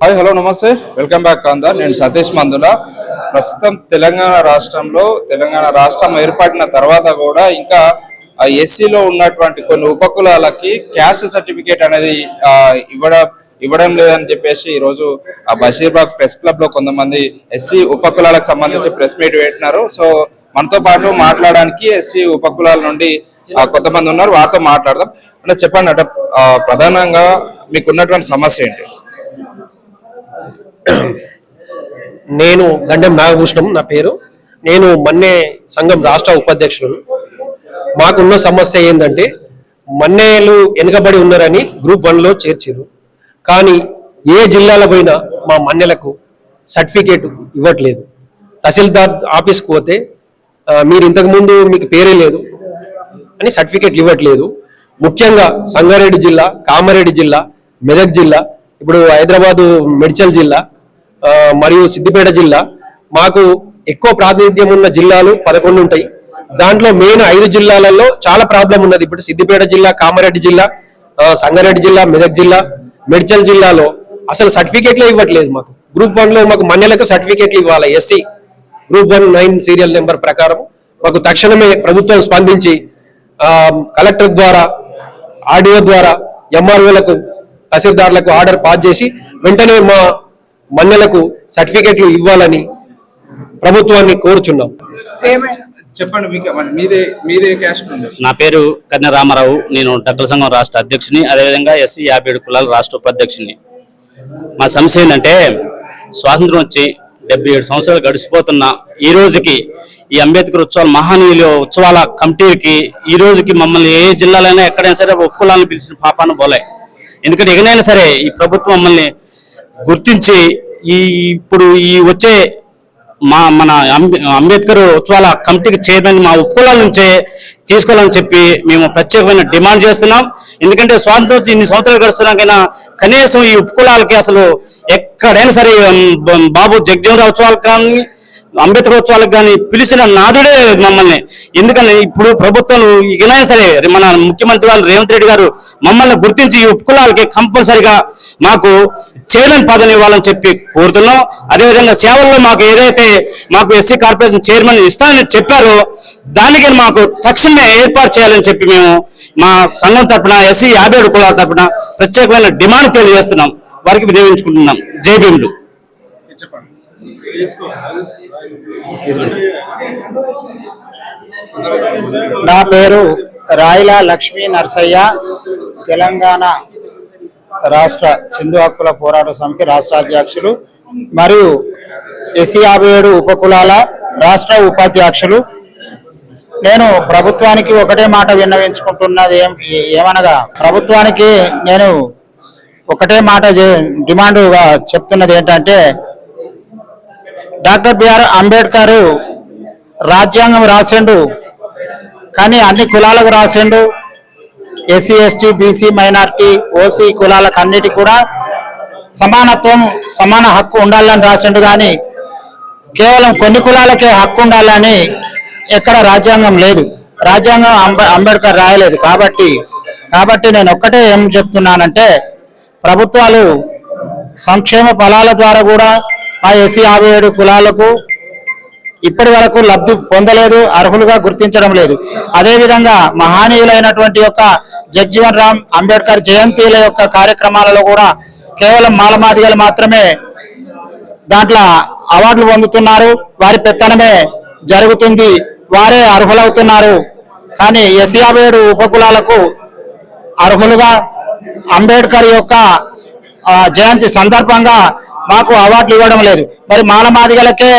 Hi hello నమస్తే welcome back Kandahar. నేను సతీష్ మందుల. ప్రస్తుతం తెలంగాణ రాష్ట్రం ఏర్పడిన తర్వాత కూడా ఇంకా ఎస్సీలో ఉన్నటువంటి కొన్ని ఉపకులాలకి క్యాస్ట్ సర్టిఫికేట్ అనేది ఇవ్వడం లేదని చెప్పేసి ఈరోజు బషీర్బాగ్ ప్రెస్ క్లబ్ లో కొంతమంది ఎస్సీ ఉపకులాలకు సంబంధించి ప్రెస్ మీట్ పెట్టినారు. సో మనతో పాటు మాట్లాడడానికి ఎస్సీ ఉపకులాల నుండి కొంతమంది ఉన్నారు, వారితో మాట్లాడదాం. అంటే చెప్పండి, అంటే ప్రధానంగా మీకు ఉన్నటువంటి సమస్య ఏంటి? నేను గండెం నాగభూషణం నా పేరు. నేను మన్నే సంఘం రాష్ట్ర ఉపాధ్యక్షుడు. మాకున్న సమస్య ఏంటంటే మన్నేలు వెనుకబడి ఉన్నారని గ్రూప్ 1లో చేర్చారు. కానీ ఏ జిల్లాలో పోయినా మా మన్నెలకు సర్టిఫికేట్ ఇవ్వట్లేదు. తహసీల్దార్ ఆఫీస్కి పోతే మీరు ఇంతకుముందు మీకు పేరే లేదు అని సర్టిఫికేట్లు ఇవ్వట్లేదు. ముఖ్యంగా సంగారెడ్డి జిల్లా, కామారెడ్డి జిల్లా, మెదక్ జిల్లా, ఇప్పుడు హైదరాబాదు మెడ్చల్ జిల్లా మరియు సిద్దిపేట జిల్లా, మాకు ఎక్కువ ప్రాతినిధ్యం ఉన్న జిల్లాలు 11 ఉంటాయి. దాంట్లో మెయిన్ 5 జిల్లాలలో చాలా ప్రాబ్లం ఉన్నది. ఇప్పుడు సిద్దిపేట జిల్లా, కామారెడ్డి జిల్లా, సంగారెడ్డి జిల్లా, మెదక్ జిల్లా, మెడ్చల్ జిల్లాలో అసలు సర్టిఫికేట్లే ఇవ్వట్లేదు. మాకు గ్రూప్ 1లో మాకు మన్నెలకు సర్టిఫికేట్లు ఇవ్వాలి. ఎస్సీ గ్రూప్ 1 9 సీరియల్ నెంబర్ ప్రకారం మాకు తక్షణమే ప్రభుత్వం స్పందించి కలెక్టర్ ద్వారా, ఆర్డీఓ ద్వారా ఎంఆర్ఓలకు, తహసీల్దార్లకు ఆర్డర్ పాస్ చేసి వెంటనే మా మన్నెలకు సర్టిఫికేట్లు ఇవ్వాలని ప్రభుత్వాన్ని కోరుచున్నాం. చెప్పండి, మీదే క్యాస్ట్? నా పేరు కన్య రామారావు. నేను డక్కల సంఘం రాష్ట్ర అధ్యక్షుని, అదేవిధంగా ఎస్సీ 57 కులాల రాష్ట్ర ఉపాధ్యక్షుని. మా సమస్య ఏంటంటే స్వాతంత్రం వచ్చి 77 సంవత్సరాలు గడిచిపోతున్న ఈ రోజుకి ఈ అంబేద్కర్ ఉత్సవాల మహనీయుల ఉత్సవాల కమిటీకి ఈ రోజుకి మమ్మల్ని ఏ జిల్లాలైనా ఎక్కడైనా సరే ఒక్కులాలను పిలిచిన పాపాన పోలే. ఎందుకంటే ఎగనైనా సరే ఈ ప్రభుత్వం మమ్మల్ని గుర్తించి ఇప్పుడు వచ్చే మన అంబేద్కర్ ఉత్సవాల కమిటీకి చైర్మన్ మా ఉపకులాల నుంచే తీసుకోవాలని చెప్పి మేము ప్రత్యేకమైన డిమాండ్ చేస్తున్నాం. ఎందుకంటే స్వాతంత్రం వచ్చి ఇన్ని సంవత్సరాలు గడుస్తున్నాకైనా కనీసం ఈ ఉపకులాలకి అసలు ఎక్కడైనా సరే బాబు జగజీవనరావు ఉత్సవాలకు కానీ, అంబేద్కర్ ఉత్సవాలకు కానీ పిలిచిన నాదుడే మమ్మల్ని. ఎందుకని ఇప్పుడు ప్రభుత్వం ఇకనైనా సరే మన ముఖ్యమంత్రి వాళ్ళు రేవంత్ రెడ్డి గారు మమ్మల్ని గుర్తించి ఈ ఉపకులాలకి కంపల్సరిగా మాకు చైర్మన్ పదవి ఇవ్వాలని చెప్పి కోరుతున్నాం. అదేవిధంగా సేవల్లో మాకు ఎస్సీ కార్పొరేషన్ చైర్మన్ ఇస్తానని చెప్పారో దానికి మాకు తక్షణమే ఏర్పాటు చేయాలని చెప్పి మేము మా సంఘం తరఫున ఎస్సీ 57 కులాల తరఫున ప్రత్యేకమైన డిమాండ్ తెలియజేస్తున్నాం. వారికి వినియోగించుకుంటున్నాం. జై భీములు. నా పేరు రాయల లక్ష్మీ నరసయ్య. తెలంగాణ రాష్ట్ర సింధు హక్కుల పోరాట సమితి రాష్ట్ర అధ్యక్షులు మరియు ఎస్సీ 57 ఉపకులాల రాష్ట్ర ఉపాధ్యక్షులు. నేను ప్రభుత్వానికి ఒకటే మాట విన్నవించుకుంటున్నది ఏమనగా, ప్రభుత్వానికి నేను ఒకటే మాట డిమాండ్గా చెప్తున్నది ఏంటంటే, డాక్టర్ బిఆర్ అంబేద్కర్ రాజ్యాంగం రాసిండు, కానీ అన్ని కులాలకు రాసిండు. SC, ST, BC, minority, OC కులాలకు అన్నిటికీ కూడా సమానత్వం, సమాన హక్కు ఉండాలని రాసిండు. కానీ కేవలం కొన్ని కులాలకే హక్కు ఉండాలని ఎక్కడ రాజ్యాంగం లేదు. రాజ్యాంగం అంబేద్కర్ రాయలేదు. కాబట్టి నేను ఒక్కటే ఏం చెప్తున్నానంటే, ప్రభుత్వాలు సంక్షేమ ఫలాల ద్వారా కూడా ఆ ఎస్సీ 57 కులాలకు ఇప్పటి వరకు లబ్ధి పొందలేదు, అర్హులుగా గుర్తించడం లేదు. అదేవిధంగా మహానీయులైనటువంటి యొక్క జగజీవన్ రామ్ అంబేద్కర్ జయంతిల యొక్క కార్యక్రమాలలో కూడా కేవలం మాలమాదిగలు మాత్రమే దాంట్లో అవార్డులు పొందుతున్నారు. వారి పెత్తనమే జరుగుతుంది, వారే అర్హులవుతున్నారు. కానీ ఎస్సీ 57 ఉపకులాలకు అర్హులుగా అంబేద్కర్ యొక్క జయంతి సందర్భంగా మాకు అవార్డులు ఇవ్వడం లేదు. మరి మాలమాదిగలకే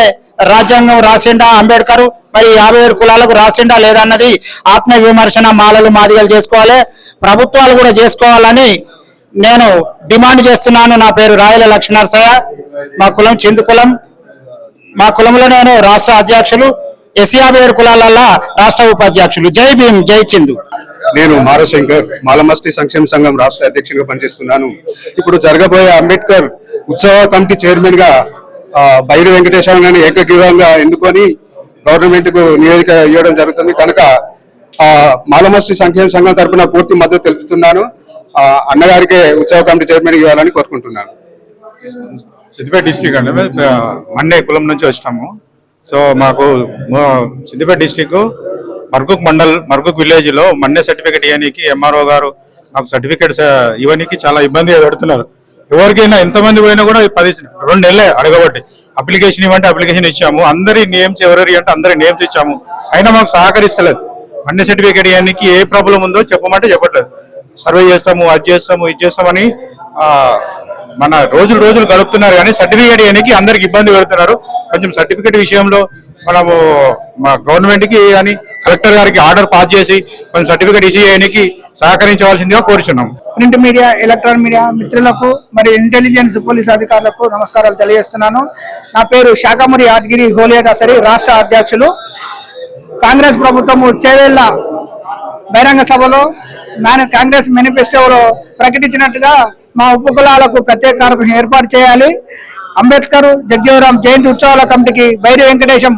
రాజ్యాంగం రాసిండా అంబేద్కర్, మరి 57 కులాలకు రాసిండా లేదన్నది ఆత్మ విమర్శన మాలలు మాదిగలు చేసుకోవాలి, ప్రభుత్వాలు కూడా చేసుకోవాలని నేను డిమాండ్ చేస్తున్నాను. నా పేరు రాయల లక్ష్మీనరసయ్య. మా కులం చిందు కులం. మా కులంలో నేను రాష్ట్ర అధ్యక్షులు, ఎస్సీ 57 కులాలలో రాష్ట్ర ఉపాధ్యక్షులు. జై భీమ్, జై చిందు. నేను మారశంకర్, మాలమస్టి సంక్షేమ సంఘం రాష్ట్ర అధ్యక్షుడిగా పనిచేస్తున్నాను. ఇప్పుడు జరగబోయే అంబేద్కర్ ఉత్సవ కమిటీ చైర్మన్ గా బైరి వెంకటేశ్వర గారిని ఏకగ్రీవంగా ఎన్నుకొని గవర్నమెంట్ కు నివేదిక ఇవ్వడం జరుగుతుంది. కనుక మాలమస్టి సంక్షేమ సంఘం తరఫున పూర్తి మద్దతు తెలుపుతున్నాను. అన్నగారికి ఉత్సవ కమిటీ చైర్మన్ ఇవ్వాలని కోరుకుంటున్నాను. సిద్దిపేట డిస్టిక్ అండి, మేము మన్నే కులం నుంచి వచ్చినాము. సో మాకు సిద్దిపేట డిస్టిక్ మర్గుక్ మండల్ మర్గుక్ విలేజ్ లో మన్నే సర్టిఫికేట్ ఇవ్వడానికి ఎంఆర్ఓ గారు మాకు సర్టిఫికేట్స్ ఇవ్వడానికి చాలా ఇబ్బంది పెడుతున్నారు. ఎవరికైనా ఎంతమంది పోయినా కూడా 2 నెలలే అడగబట్టి అప్లికేషన్ ఇవ్వంటే అప్లికేషన్ ఇచ్చాము. అందరి నేమ్స్ ఎవరెవరి అంటే అందరి నేమ్స్ ఇచ్చాము, అయినా మాకు సహకరిస్తలేదు. మన్నే సర్టిఫికేట్ ఇవ్వడానికి ఏ ప్రాబ్లం ఉందో చెప్పమంటే చెప్పట్లేదు. సర్వే చేస్తాము, అది చేస్తాము, ఇది చేస్తామని మన రోజులు గడుపుతున్నారు, కానీ సర్టిఫికేట్ ఇవ్వడానికి అందరికి ఇబ్బంది పెడుతున్నారు. కొంచెం సర్టిఫికేట్ విషయంలో మనము మా గవర్నమెంట్ కి కానీ కలెక్టర్ గారికి ఆర్డర్ పాస్ చేసి కొంచెం సర్టిఫికేట్ ఇష్యూ చేయడానికి సహకరించవలసిందిగా కోరుచున్నాం. ప్రింట్ మీడియా, ఎలక్ట్రానిక్ మీడియా మిత్రులకు మరియు ఇంటెలిజెన్స్ పోలీస్ అధికారులకు నమస్కారాలు తెలియజేస్తున్నాను. నా పేరు శాఖమూరి యాదగిరి హోలియా దాసరి, రాష్ట్ర అధ్యక్షులు. కాంగ్రెస్ ప్రభుత్వము చేవేళ్ల బహిరంగ సభలో కాంగ్రెస్ మేనిఫెస్టోలో ప్రకటించినట్టుగా మా ఉపకులాలకు ప్రత్యేక కార్పొరేషన్ ఏర్పాటు చేయాలి. అంబేద్కర్ జగ్జీవరాం జయంతి ఉత్సవాల కమిటీకి బైరి వెంకటేశం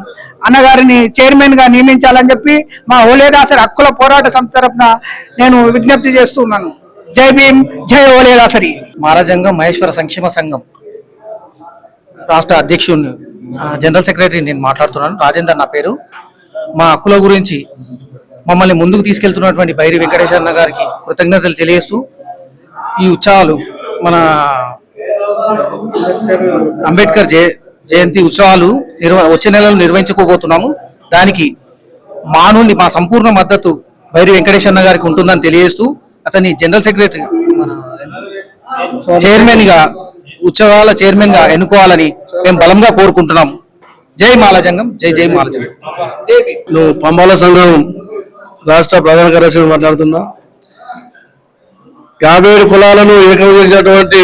అన్నగారిని చైర్మన్ గా నియమించాలని చెప్పి మా ఓలేదాసరి హక్కుల పోరాట సంస్థ తరఫున నేను విజ్ఞప్తి చేస్తున్నాను. జై భీమ్, జై ఓలేదాసరి. మాలజంగం మహేశ్వర సంక్షేమ సంఘం రాష్ట్ర అధ్యక్షుడిని, జనరల్ సెక్రటరీ నేను మాట్లాడుతున్నాను. రాజేందర్ నా పేరు. మా హక్కుల గురించి మమ్మల్ని ముందుకు తీసుకెళ్తున్నటువంటి బైరి వెంకటేశ్వర గారికి కృతజ్ఞతలు తెలియజేస్తూ, ఈ ఉత్సవాలు మన అంబేద్కర్ జయంతి ఉత్సవాలు వచ్చే నెలలో నిర్వహించుకోబోతున్నాము. దానికి మా సంపూర్ణ మద్దతు బైరి వెంకటేశ్వర గారికి ఉంటుందని తెలియజేస్తూ, అతని జనరల్ సెక్రటరీ చైర్మన్ గా ఉత్సవాల చైర్మన్ గా ఎన్నుకోవాలని మేము బలంగా కోరుకుంటున్నాము. జై మాలజంగం, జై జై మాలజంగం. నువ్వు పంబాల సంఘం రాష్ట్ర ప్రధాన కార్యదర్శి మాట్లాడుతున్నా. 57 కులాలను ఏకం చేసినటువంటి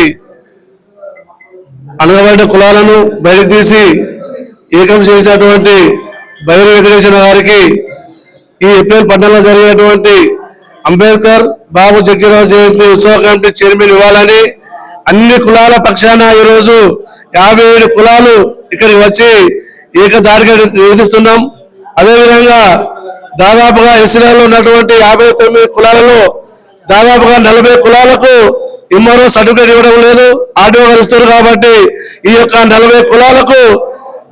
అణగబడిన కులాలను బయటకు తీసి ఏకం చేసినటువంటి బైరి వెంకటేశ్వర గారికి ఈ ఏప్రిల్ 14 జరిగినటువంటి అంబేద్కర్ బాబు జగ్జీవన్ జయంతి ఉత్సవ కమిటీ చైర్మన్ ఇవ్వాలని అన్ని కులాల పక్షాన ఈరోజు 57 కులాలు ఇక్కడికి వచ్చి ఏకదారిగా నివేదిస్తున్నాం. అదేవిధంగా దాదాపుగా ఎస్సీలలో ఉన్నటువంటి 59 కులాలలో దాదాపుగా 40 కులాలకు ఎంఆర్ఓ సర్టిఫికేట్ ఇవ్వడం లేదు, ఆర్డీఓ గారు ఇస్తారు. కాబట్టి ఈ యొక్క 40 కులాలకు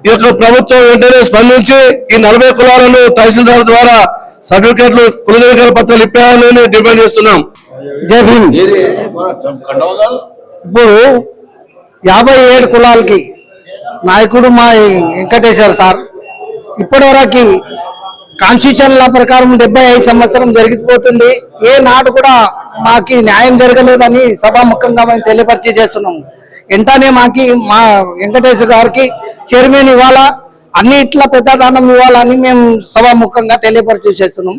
ఈ యొక్క ప్రభుత్వం వెంటనే స్పందించి ఈ 40 కులాలను తహసీల్దార్ ద్వారా సర్టిఫికేట్లు, కులదేవికల పత్రాలు ఇప్పాలని డిమాండ్ చేస్తున్నాం. జై భీమ్. ఇప్పుడు 57 కులాలకి నాయకుడు మా వెంకటేశ్వర సార్ ఇప్పటి వరకు కాన్స్టిట్యూషన్ లా ప్రకారం 75 సంవత్సరం జరిగిపోతుంది. ఏ నాడు కూడా మాకి న్యాయం జరగలేదని సభాముఖంగా మేము తెలియపరిచి చేస్తున్నాము. వెంటనే మా వెంకటేశ్వర గారికి చైర్మన్ ఇవ్వాలా, అన్నిట్లా పెద్ద దానం ఇవ్వాలని మేము సభాముఖంగా తెలియపరిచి చేస్తున్నాం.